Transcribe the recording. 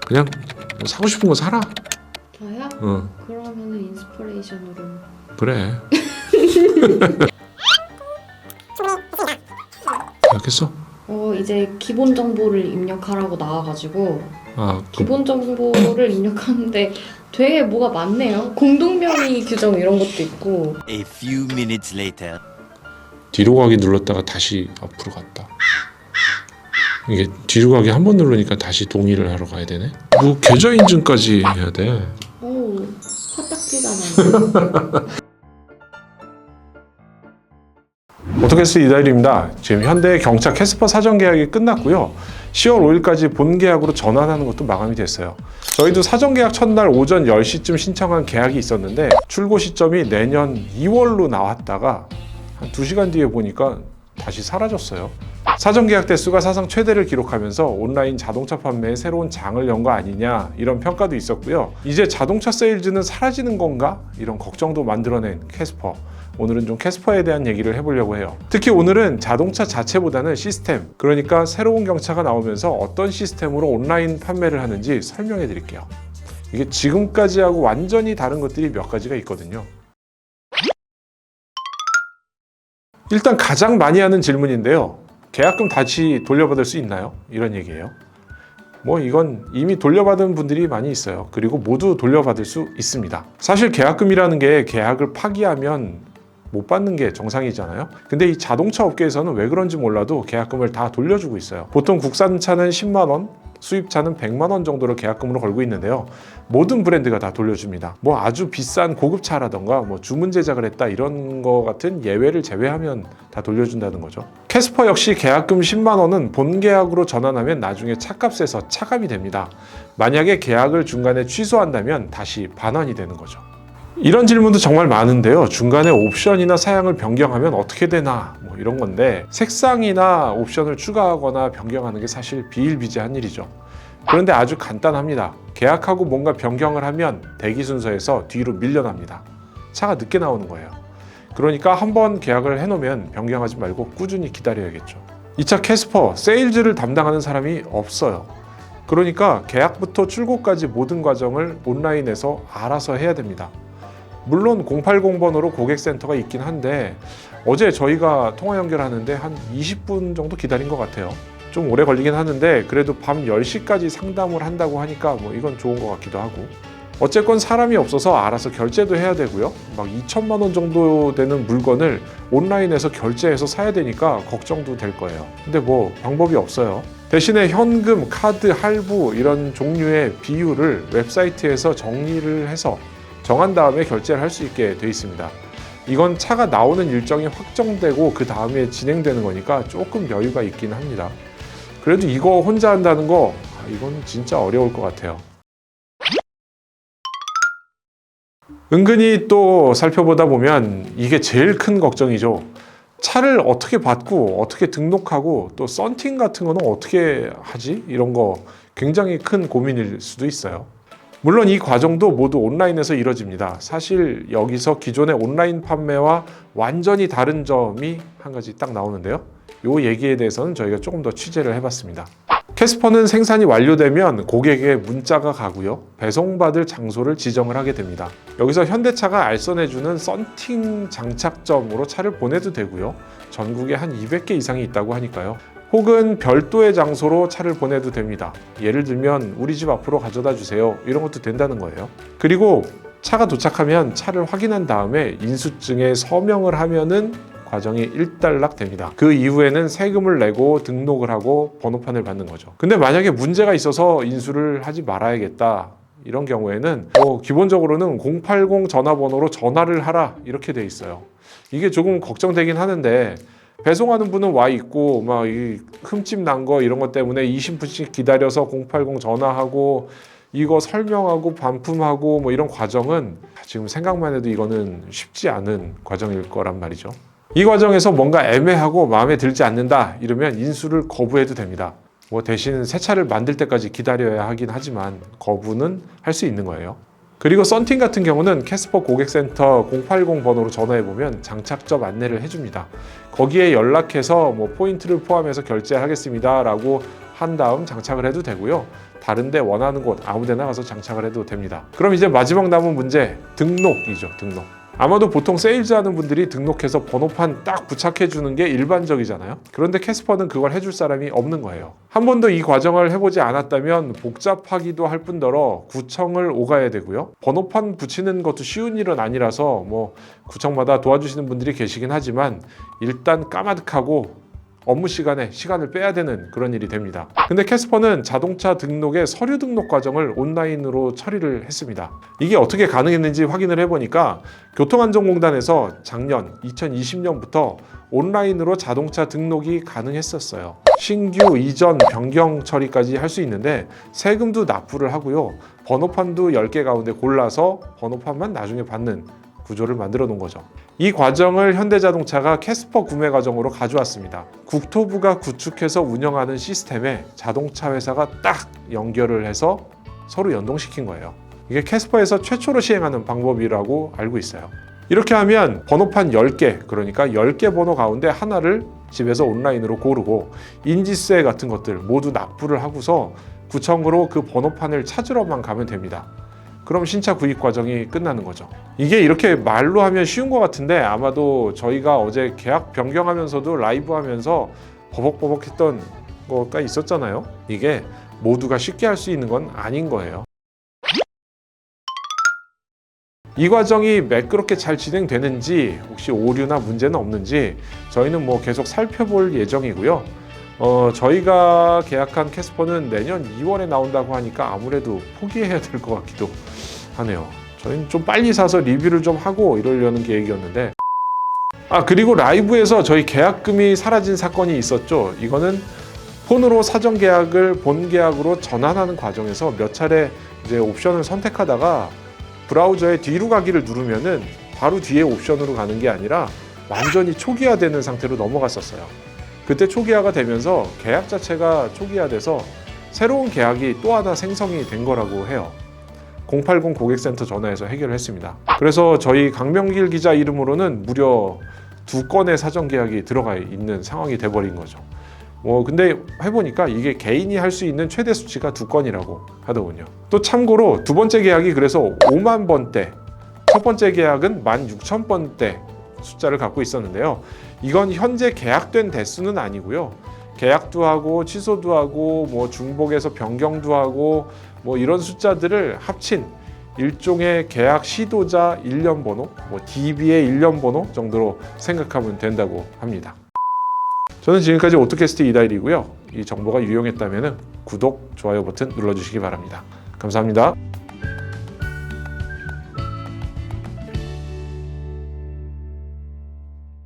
그냥 뭐 사고 싶은 거 사라. 저요? 그러면은 인스피레이션으로. 그래. 알겠어? 이제 기본 정보를 입력하라고 나와가지고 아, 기본 정보를 입력하는데 되게 뭐가 많네요. 공동명의 규정 이런 것도 있고. A few minutes later. 뒤로 가기 눌렀다가 다시 앞으로 갔다. 이게 뒤로 가기 한 번 누르니까 다시 동의를 하러 가야 되네. 뭐 계좌 인증까지 해야 돼. 오, 화딱지가 나네. 오토캐스트 이다일입니다. 지금 현대 경차 캐스퍼 사전 계약이 끝났고요. 10월 5일까지 본 계약으로 전환하는 것도 마감이 됐어요. 저희도 사전 계약 첫날 오전 10시쯤 신청한 계약이 있었는데 출고 시점이 내년 2월로 나왔다가 한 2시간 뒤에 보니까 다시 사라졌어요. 사전 계약 대수가 사상 최대를 기록하면서 온라인 자동차 판매에 새로운 장을 연 거 아니냐 이런 평가도 있었고요. 이제 자동차 세일즈는 사라지는 건가? 이런 걱정도 만들어낸 캐스퍼. 오늘은 좀 캐스퍼에 대한 얘기를 해보려고 해요. 특히 오늘은 자동차 자체보다는 시스템, 그러니까 새로운 경차가 나오면서 어떤 시스템으로 온라인 판매를 하는지 설명해 드릴게요. 이게 지금까지 하고 완전히 다른 것들이 몇 가지가 있거든요. 일단 가장 많이 하는 질문인데요. 계약금 다시 돌려받을 수 있나요? 이런 얘기예요. 뭐 이건 이미 돌려받은 분들이 많이 있어요. 그리고 모두 돌려받을 수 있습니다. 사실 계약금이라는 게 계약을 파기하면 못 받는 게 정상이잖아요. 근데 이 자동차 업계에서는 왜 그런지 몰라도 계약금을 다 돌려주고 있어요. 보통 국산차는 10만 원, 수입차는 100만 원 정도를 계약금으로 걸고 있는데요. 모든 브랜드가 다 돌려줍니다. 뭐 아주 비싼 고급차라던가 뭐 주문 제작을 했다 이런 거 같은 예외를 제외하면 다 돌려준다는 거죠. 캐스퍼 역시 계약금 10만 원은 본 계약으로 전환하면 나중에 차값에서 차감이 됩니다. 만약에 계약을 중간에 취소한다면 다시 반환이 되는 거죠. 이런 질문도 정말 많은데요. 중간에 옵션이나 사양을 변경하면 어떻게 되나 뭐 이런 건데 색상이나 옵션을 추가하거나 변경하는 게 사실 비일비재한 일이죠. 그런데 아주 간단합니다. 계약하고 뭔가 변경을 하면 대기 순서에서 뒤로 밀려납니다. 차가 늦게 나오는 거예요. 그러니까 한번 계약을 해놓으면 변경하지 말고 꾸준히 기다려야겠죠. 이 차 캐스퍼 세일즈를 담당하는 사람이 없어요. 그러니까 계약부터 출고까지 모든 과정을 온라인에서 알아서 해야 됩니다. 물론 080번호로 고객센터가 있긴 한데 어제 저희가 통화 연결하는데 한 20분 정도 기다린 것 같아요. 좀 오래 걸리긴 하는데 그래도 밤 10시까지 상담을 한다고 하니까 뭐 이건 좋은 것 같기도 하고, 어쨌건 사람이 없어서 알아서 결제도 해야 되고요. 막 2천만 원 정도 되는 물건을 온라인에서 결제해서 사야 되니까 걱정도 될 거예요. 근데 뭐 방법이 없어요. 대신에 현금, 카드, 할부 이런 종류의 비율을 웹사이트에서 정리를 해서 정한 다음에 결제를 할 수 있게 돼 있습니다. 이건 차가 나오는 일정이 확정되고 그 다음에 진행되는 거니까 조금 여유가 있긴 합니다. 그래도 이거 혼자 한다는 거 이건 진짜 어려울 것 같아요. 은근히 또 살펴보다 보면 이게 제일 큰 걱정이죠. 차를 어떻게 받고 어떻게 등록하고 또 썬팅 같은 거는 어떻게 하지? 이런 거 굉장히 큰 고민일 수도 있어요. 물론 이 과정도 모두 온라인에서 이루어집니다. 사실 여기서 기존의 온라인 판매와 완전히 다른 점이 한 가지 딱 나오는데요. 이 얘기에 대해서는 저희가 조금 더 취재를 해봤습니다. 캐스퍼는 생산이 완료되면 고객에게 문자가 가고요. 배송받을 장소를 지정을 하게 됩니다. 여기서 현대차가 알선해주는 썬팅 장착점으로 차를 보내도 되고요. 전국에 한 200개 이상이 있다고 하니까요. 혹은 별도의 장소로 차를 보내도 됩니다. 예를 들면 우리 집 앞으로 가져다 주세요. 이런 것도 된다는 거예요. 그리고 차가 도착하면 차를 확인한 다음에 인수증에 서명을 하면은 과정이 일단락 됩니다. 그 이후에는 세금을 내고 등록을 하고 번호판을 받는 거죠. 근데 만약에 문제가 있어서 인수를 하지 말아야겠다 이런 경우에는 기본적으로는 080 전화번호로 전화를 하라 이렇게 돼 있어요. 이게 조금 걱정되긴 하는데 배송하는 분은 와 있고 막 이 흠집 난 거 이런 것 때문에 20분씩 기다려서 080 전화하고 이거 설명하고 반품하고 뭐 이런 과정은 지금 생각만 해도 이거는 쉽지 않은 과정일 거란 말이죠. 이 과정에서 뭔가 애매하고 마음에 들지 않는다 이러면 인수를 거부해도 됩니다. 뭐 대신 새 차를 만들 때까지 기다려야 하긴 하지만 거부는 할 수 있는 거예요. 그리고 썬팅 같은 경우는 캐스퍼 고객센터 080 번호로 전화해보면 장착점 안내를 해줍니다. 거기에 연락해서 뭐 포인트를 포함해서 결제하겠습니다 라고 한 다음 장착을 해도 되고요. 다른데 원하는 곳 아무데나 가서 장착을 해도 됩니다. 그럼 이제 마지막 남은 문제, 등록이죠. 등록. 아마도 보통 세일즈 하는 분들이 등록해서 번호판 딱 부착해 주는 게 일반적이잖아요. 그런데 캐스퍼는 그걸 해줄 사람이 없는 거예요. 한 번도 이 과정을 해보지 않았다면 복잡하기도 할 뿐더러 구청을 오가야 되고요. 번호판 붙이는 것도 쉬운 일은 아니라서 뭐 구청마다 도와주시는 분들이 계시긴 하지만 일단 까마득하고 업무 시간에 시간을 빼야 되는 그런 일이 됩니다. 근데 캐스퍼는 자동차 등록의 서류 등록 과정을 온라인으로 처리를 했습니다. 이게 어떻게 가능했는지 확인을 해보니까 교통안전공단에서 작년 2020년부터 온라인으로 자동차 등록이 가능했었어요. 신규, 이전, 변경 처리까지 할 수 있는데 세금도 납부를 하고요. 번호판도 10개 가운데 골라서 번호판만 나중에 받는 구조를 만들어 놓은 거죠. 이 과정을 현대자동차가 캐스퍼 구매 과정으로 가져왔습니다. 국토부가 구축해서 운영하는 시스템에 자동차 회사가 딱 연결을 해서 서로 연동시킨 거예요. 이게 캐스퍼에서 최초로 시행하는 방법이라고 알고 있어요. 이렇게 하면 번호판 10개, 그러니까 10개 번호 가운데 하나를 집에서 온라인으로 고르고 인지세 같은 것들 모두 납부를 하고서 구청으로 그 번호판을 찾으러만 가면 됩니다. 그럼 신차 구입 과정이 끝나는 거죠. 이게 이렇게 말로 하면 쉬운 것 같은데 아마도 저희가 어제 계약 변경하면서도 라이브 하면서 버벅버벅했던 거가 있었잖아요. 이게 모두가 쉽게 할 수 있는 건 아닌 거예요. 이 과정이 매끄럽게 잘 진행되는지 혹시 오류나 문제는 없는지 저희는 뭐 계속 살펴볼 예정이고요. 저희가 계약한 캐스퍼는 내년 2월에 나온다고 하니까 아무래도 포기해야 될 것 같기도 하네요. 저희는 좀 빨리 사서 리뷰를 좀 하고 이러려는 계획이었는데 그리고 라이브에서 저희 계약금이 사라진 사건이 있었죠. 이거는 폰으로 사전 계약을 본 계약으로 전환하는 과정에서 몇 차례 이제 옵션을 선택하다가 브라우저에 뒤로 가기를 누르면은 바로 뒤에 옵션으로 가는 게 아니라 완전히 초기화되는 상태로 넘어갔었어요. 그때 초기화가 되면서 계약 자체가 초기화돼서 새로운 계약이 또 하나 생성이 된 거라고 해요. 080 고객센터 전화해서 해결을 했습니다. 그래서 저희 강명길 기자 이름으로는 무려 2건의 사전 계약이 들어가 있는 상황이 돼버린 거죠. 근데 해보니까 이게 개인이 할 수 있는 최대 수치가 2건이라고 하더군요. 또 참고로 두 번째 계약이 그래서 5만 번대, 첫 번째 계약은 16,000번대 숫자를 갖고 있었는데요. 이건 현재 계약된 대수는 아니고요. 계약도 하고 취소도 하고 뭐 중복해서 변경도 하고 뭐 이런 숫자들을 합친 일종의 계약 시도자 일련 번호, 뭐 DB의 일련 번호 정도로 생각하면 된다고 합니다. 저는 지금까지 오토캐스트 이다일이고요. 이 정보가 유용했다면 구독, 좋아요 버튼 눌러주시기 바랍니다. 감사합니다.